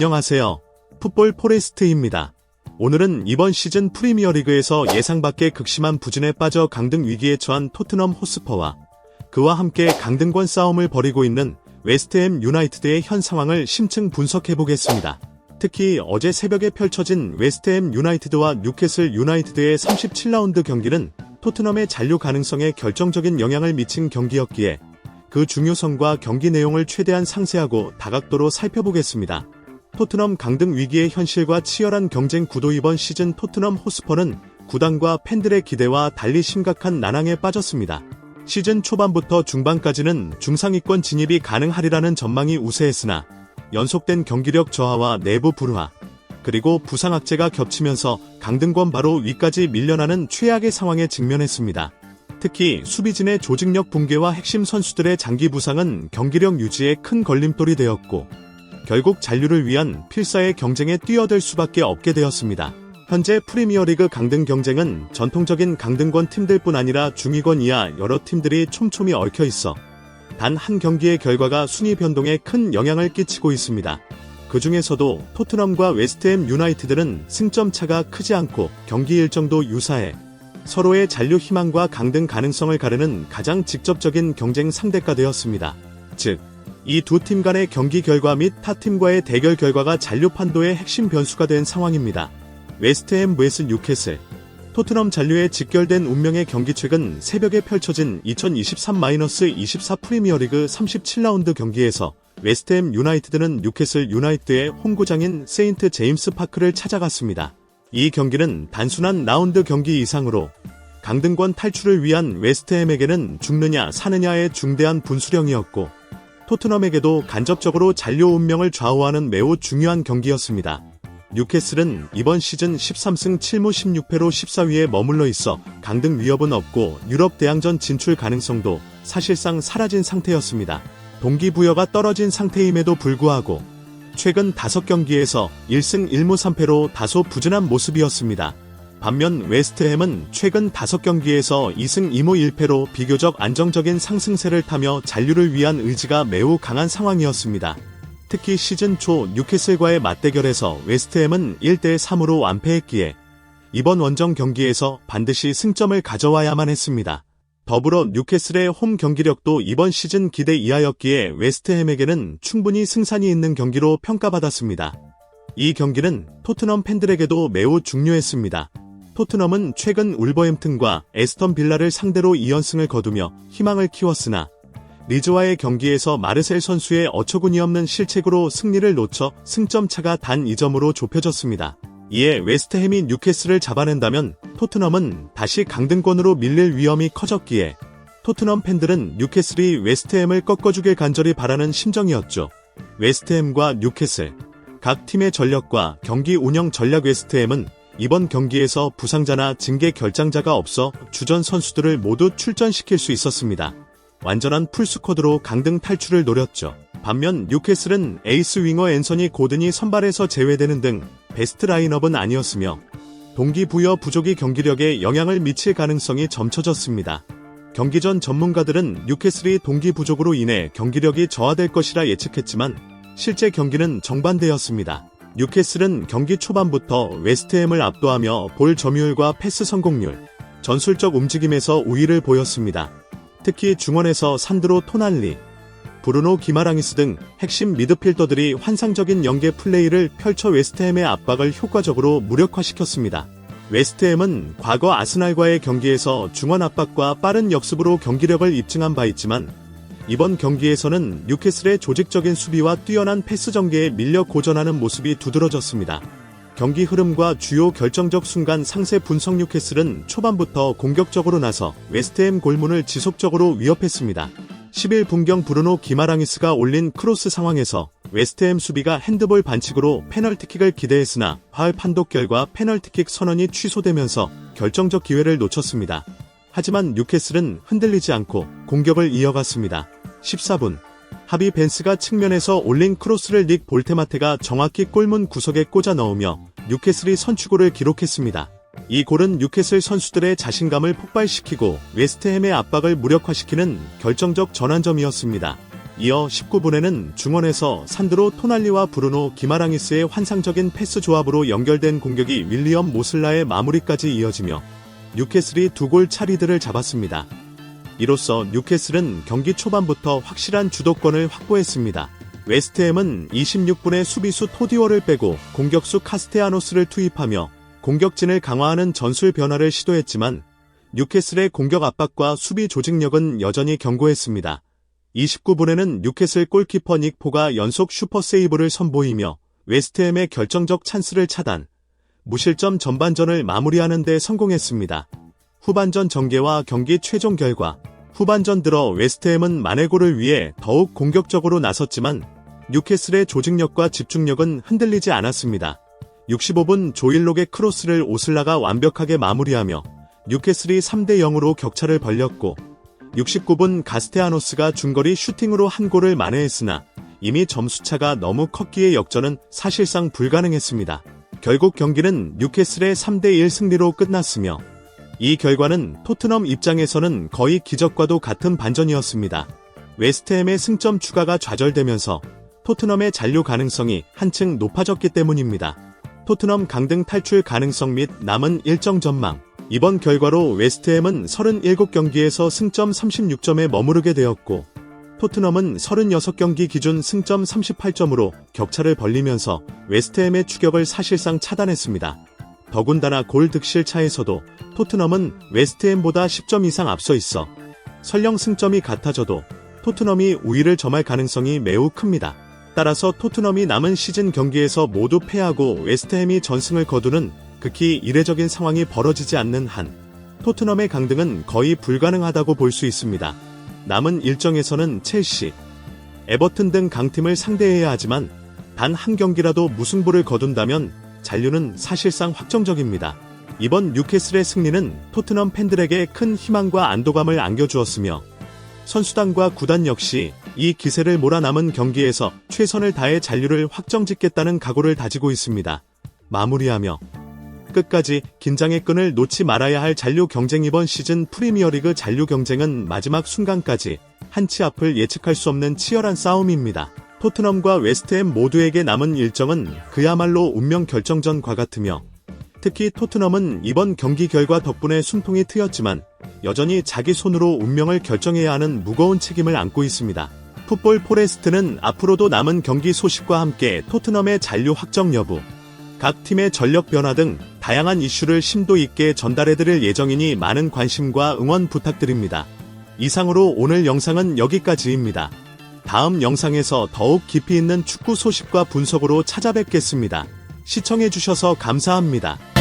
안녕하세요. 풋볼 포레스트입니다. 오늘은 이번 시즌 프리미어리그에서 예상 밖의 극심한 부진에 빠져 강등 위기에 처한 토트넘 호스퍼와 그와 함께 강등권 싸움을 벌이고 있는 웨스트햄 유나이티드의 현 상황을 심층 분석해보겠습니다. 특히 어제 새벽에 펼쳐진 웨스트햄 유나이티드와 뉴캐슬 유나이티드의 37라운드 경기는 토트넘의 잔류 가능성에 결정적인 영향을 미친 경기였기에 그 중요성과 경기 내용을 최대한 상세하고 다각도로 살펴보겠습니다. 토트넘 강등 위기의 현실과 치열한 경쟁 구도. 이번 시즌 토트넘 호스퍼는 구단과 팬들의 기대와 달리 심각한 난항에 빠졌습니다. 시즌 초반부터 중반까지는 중상위권 진입이 가능하리라는 전망이 우세했으나 연속된 경기력 저하와 내부 불화, 그리고 부상 악재가 겹치면서 강등권 바로 위까지 밀려나는 최악의 상황에 직면했습니다. 특히 수비진의 조직력 붕괴와 핵심 선수들의 장기 부상은 경기력 유지에 큰 걸림돌이 되었고 결국 잔류를 위한 필사의 경쟁에 뛰어들 수밖에 없게 되었습니다. 현재 프리미어리그 강등 경쟁은 전통적인 강등권 팀들뿐 아니라 중위권 이하 여러 팀들이 촘촘히 얽혀 있어 단 한 경기의 결과가 순위 변동에 큰 영향을 끼치고 있습니다. 그 중에서도 토트넘과 웨스트햄 유나이티드는 승점 차가 크지 않고 경기 일정도 유사해 서로의 잔류 희망과 강등 가능성을 가르는 가장 직접적인 경쟁 상대가 되었습니다. 즉, 이 두 팀 간의 경기 결과 및 타 팀과의 대결 결과가 잔류 판도의 핵심 변수가 된 상황입니다. 웨스트햄 vs 뉴캐슬. 토트넘 잔류에 직결된 운명의 경기. 최근 새벽에 펼쳐진 2023-24 프리미어리그 37라운드 경기에서 웨스트햄 유나이티드는 뉴캐슬 유나이티드의 홈구장인 세인트 제임스 파크를 찾아갔습니다. 이 경기는 단순한 라운드 경기 이상으로 강등권 탈출을 위한 웨스트햄에게는 죽느냐 사느냐의 중대한 분수령이었고 토트넘에게도 간접적으로 잔류 운명을 좌우하는 매우 중요한 경기였습니다. 뉴캐슬은 이번 시즌 13승 7무 16패로 14위에 머물러 있어 강등 위협은 없고 유럽 대항전 진출 가능성도 사실상 사라진 상태였습니다. 동기부여가 떨어진 상태임에도 불구하고 최근 5경기에서 1승 1무 3패로 다소 부진한 모습이었습니다. 반면 웨스트햄은 최근 5경기에서 2승 2무 1패로 비교적 안정적인 상승세를 타며 잔류를 위한 의지가 매우 강한 상황이었습니다. 특히 시즌 초 뉴캐슬과의 맞대결에서 웨스트햄은 1대3으로 완패했기에 이번 원정 경기에서 반드시 승점을 가져와야만 했습니다. 더불어 뉴캐슬의 홈 경기력도 이번 시즌 기대 이하였기에 웨스트햄에게는 충분히 승산이 있는 경기로 평가받았습니다. 이 경기는 토트넘 팬들에게도 매우 중요했습니다. 토트넘은 최근 울버햄튼과 에스턴 빌라를 상대로 2연승을 거두며 희망을 키웠으나 리즈와의 경기에서 마르셀 선수의 어처구니 없는 실책으로 승리를 놓쳐 승점 차가 단 2점으로 좁혀졌습니다. 이에 웨스트햄이 뉴캐슬을 잡아낸다면 토트넘은 다시 강등권으로 밀릴 위험이 커졌기에 토트넘 팬들은 뉴캐슬이 웨스트햄을 꺾어주길 간절히 바라는 심정이었죠. 웨스트햄과 뉴캐슬. 각 팀의 전력과 경기 운영 전략. 웨스트햄은 이번 경기에서 부상자나 징계 결장자가 없어 주전 선수들을 모두 출전시킬 수 있었습니다. 완전한 풀스쿼드로 강등 탈출을 노렸죠. 반면 뉴캐슬은 에이스 윙어 앤서니 고든이 선발에서 제외되는 등 베스트 라인업은 아니었으며 동기부여 부족이 경기력에 영향을 미칠 가능성이 점쳐졌습니다. 경기 전 전문가들은 뉴캐슬이 동기 부족으로 인해 경기력이 저하될 것이라 예측했지만 실제 경기는 정반대였습니다. 뉴캐슬은 경기 초반부터 웨스트햄을 압도하며 볼 점유율과 패스 성공률, 전술적 움직임에서 우위를 보였습니다. 특히 중원에서 산드로 토날리, 브루노 기마랑이스 등 핵심 미드필더들이 환상적인 연계 플레이를 펼쳐 웨스트햄의 압박을 효과적으로 무력화시켰습니다. 웨스트햄은 과거 아스날과의 경기에서 중원 압박과 빠른 역습으로 경기력을 입증한 바 있지만 이번 경기에서는 뉴캐슬의 조직적인 수비와 뛰어난 패스 전개에 밀려 고전하는 모습이 두드러졌습니다. 경기 흐름과 주요 결정적 순간 상세 분석. 뉴캐슬은 초반부터 공격적으로 나서 웨스트햄 골문을 지속적으로 위협했습니다. 11분경 브루노 기마랑이스가 올린 크로스 상황에서 웨스트햄 수비가 핸드볼 반칙으로 페널티킥을 기대했으나 VAR 판독 결과 페널티킥 선언이 취소되면서 결정적 기회를 놓쳤습니다. 하지만 뉴캐슬은 흔들리지 않고 공격을 이어갔습니다. 14분. 하비 벤스가 측면에서 올린 크로스를 닉 볼테마테가 정확히 골문 구석에 꽂아 넣으며 뉴캐슬이 선취골을 기록했습니다. 이 골은 뉴캐슬 선수들의 자신감을 폭발시키고 웨스트햄의 압박을 무력화시키는 결정적 전환점이었습니다. 이어 19분에는 중원에서 산드로 토날리와 브루노 기마랑이스의 환상적인 패스 조합으로 연결된 공격이 윌리엄 모슬라의 마무리까지 이어지며 뉴캐슬이 2골 차리들을 잡았습니다. 이로써 뉴캐슬은 경기 초반부터 확실한 주도권을 확보했습니다. 웨스트햄은 26분에 수비수 토디워를 빼고 공격수 카스테야노스를 투입하며 공격진을 강화하는 전술 변화를 시도했지만 뉴캐슬의 공격 압박과 수비 조직력은 여전히 견고했습니다. 29분에는 뉴캐슬 골키퍼 닉 포가 연속 슈퍼세이브를 선보이며 웨스트햄의 결정적 찬스를 차단, 무실점 전반전을 마무리하는 데 성공했습니다. 후반전 전개와 경기 최종 결과. 후반전 들어 웨스트햄은 만회골을 위해 더욱 공격적으로 나섰지만 뉴캐슬의 조직력과 집중력은 흔들리지 않았습니다. 65분 조일록의 크로스를 오슬라가 완벽하게 마무리하며 뉴캐슬이 3대0으로 격차를 벌렸고 69분 가스테아노스가 중거리 슈팅으로 한 골을 만회했으나 이미 점수차가 너무 컸기에 역전은 사실상 불가능했습니다. 결국 경기는 뉴캐슬의 3대1 승리로 끝났으며 이 결과는 토트넘 입장에서는 거의 기적과도 같은 반전이었습니다. 웨스트햄의 승점 추가가 좌절되면서 토트넘의 잔류 가능성이 한층 높아졌기 때문입니다. 토트넘 강등 탈출 가능성 및 남은 일정 전망. 이번 결과로 웨스트햄은 37경기에서 승점 36점에 머무르게 되었고 토트넘은 36경기 기준 승점 38점으로 격차를 벌리면서 웨스트햄의 추격을 사실상 차단했습니다. 더군다나 골 득실 차에서도 토트넘은 웨스트햄보다 10점 이상 앞서 있어 설령 승점이 같아져도 토트넘이 우위를 점할 가능성이 매우 큽니다. 따라서 토트넘이 남은 시즌 경기에서 모두 패하고 웨스트햄이 전승을 거두는 극히 이례적인 상황이 벌어지지 않는 한 토트넘의 강등은 거의 불가능하다고 볼 수 있습니다. 남은 일정에서는 첼시, 에버튼 등 강팀을 상대해야 하지만 단 한 경기라도 무승부를 거둔다면 잔류는 사실상 확정적입니다. 이번 뉴캐슬의 승리는 토트넘 팬들에게 큰 희망과 안도감을 안겨주었으며 선수단과 구단 역시 이 기세를 몰아 남은 경기에서 최선을 다해 잔류를 확정짓겠다는 각오를 다지고 있습니다. 마무리하며 끝까지 긴장의 끈을 놓지 말아야 할 잔류 경쟁. 이번 시즌 프리미어리그 잔류 경쟁은 마지막 순간까지 한 치 앞을 예측할 수 없는 치열한 싸움입니다. 토트넘과 웨스트햄 모두에게 남은 일정은 그야말로 운명 결정전과 같으며 특히 토트넘은 이번 경기 결과 덕분에 숨통이 트였지만 여전히 자기 손으로 운명을 결정해야 하는 무거운 책임을 안고 있습니다. 풋볼 포레스트는 앞으로도 남은 경기 소식과 함께 토트넘의 잔류 확정 여부, 각 팀의 전력 변화 등 다양한 이슈를 심도 있게 전달해드릴 예정이니 많은 관심과 응원 부탁드립니다. 이상으로 오늘 영상은 여기까지입니다. 다음 영상에서 더욱 깊이 있는 축구 소식과 분석으로 찾아뵙겠습니다. 시청해주셔서 감사합니다.